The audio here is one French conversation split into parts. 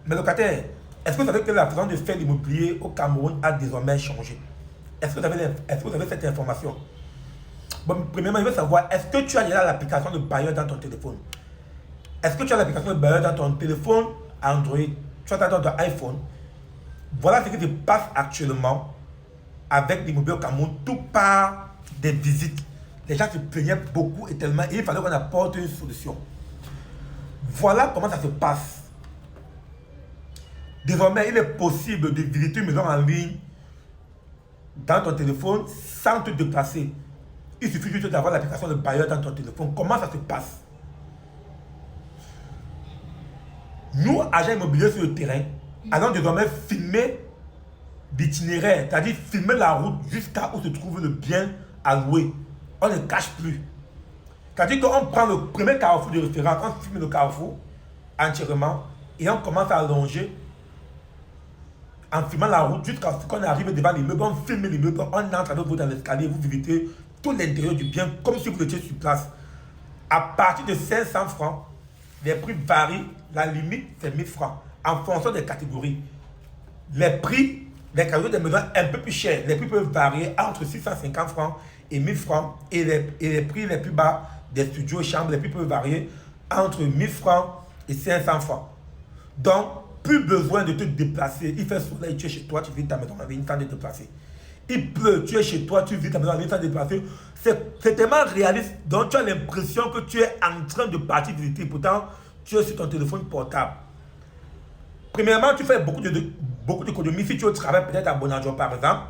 Mais locataire, est-ce que vous savez que la façon de faire l'immobilier au Cameroun a désormais changé? Est-ce que vous avez cette information? Bon, premièrement, je veux savoir, est-ce que tu as déjà l'application de bailleur dans ton téléphone? Est-ce que tu as l'application de bailleur dans ton téléphone Android? Tu as dans ton iPhone? Voilà ce qui se passe actuellement avec l'immobilier au Cameroun. Tout part des visites. Les gens se plaignaient beaucoup et tellement, et il fallait qu'on apporte une solution. Voilà comment ça se passe. Désormais, il est possible de visiter une maison en ligne dans ton téléphone sans te déplacer. Il suffit juste d'avoir l'application de bailleur dans ton téléphone. Comment ça se passe? Nous, agents immobiliers sur le terrain, allons désormais filmer l'itinéraire, c'est-à-dire filmer la route jusqu'à où se trouve le bien à louer. On ne cache plus. C'est-à-dire qu'on prend le premier carrefour de référence, on filme le carrefour entièrement et on commence à allonger en filmant la route jusqu'à ce qu'on arrive devant l'immeuble, on filme l'immeuble, on entre avec vous dans l'escalier, vous visitez tout l'intérieur du bien comme si vous étiez sur place. À partir de 500 francs, les prix varient, la limite c'est 1000 francs en fonction des catégories. Les prix, les catégories des maisons un peu plus chères, les prix peuvent varier entre 650 francs et 1000 francs et les prix les plus bas des studios chambres, les prix peuvent varier entre 1000 francs et 500 francs. Donc, plus besoin de te déplacer. Il fait soleil, tu es chez toi, tu vis ta maison en ligne sans te déplacer. Il pleut, tu es chez toi, tu vis ta maison en ligne sans te déplacer. C'est tellement réaliste. Donc, tu as l'impression que tu es en train de partir visiter. Pourtant, tu es sur ton téléphone portable. Premièrement, tu fais beaucoup d'économies. Si tu es au travail, peut-être à Bonadjo par exemple,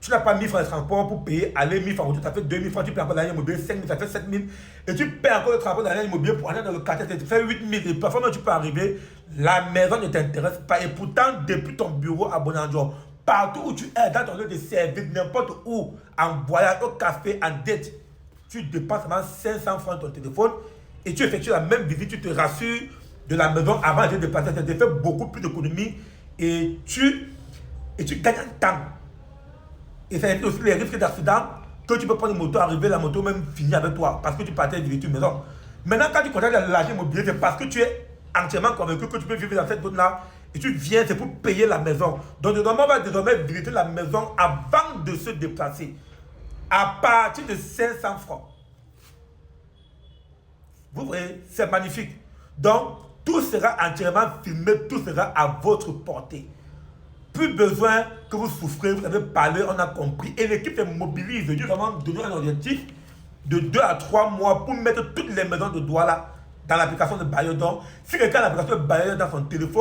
tu n'as pas 1000 francs de transport pour payer, aller 1000 francs, ça fait 2000 francs, tu payes encore l'année immobilier, 5000, ça fait 7000, et tu payes encore le transport de l'année immobilier pour aller dans le quartier, ça fait 8000, et parfois même tu peux arriver, la maison ne t'intéresse pas, et pourtant, depuis ton bureau à Bonadjo, partout où tu es, dans ton lieu de service, n'importe où, en voyage, au café, en dette, tu dépenses seulement 500 francs de ton téléphone, et tu effectues la même visite, tu te rassures de la maison avant de te déplacer, ça te fait beaucoup plus d'économies, et tu gagnes en temps. Et ça évite aussi les risques d'accident que tu peux prendre une moto, arriver, la moto même finir avec toi parce que tu partais visiter une maison. Maintenant, quand tu contactes l'agent immobilier, c'est parce que tu es entièrement convaincu que tu peux vivre dans cette zone-là et tu viens, c'est pour payer la maison. Donc, on va désormais visiter la maison avant de se déplacer à partir de 500 francs. Vous voyez, c'est magnifique. Donc, tout sera entièrement filmé, tout sera à votre portée. Plus besoin que vous souffrez, vous avez parlé, on a compris. Et l'équipe se mobilise. Je dis vraiment donner un objectif de 2 à 3 mois pour mettre toutes les maisons de Douala dans l'application de bailleur. Donc, si quelqu'un a l'application de bailleur dans son téléphone,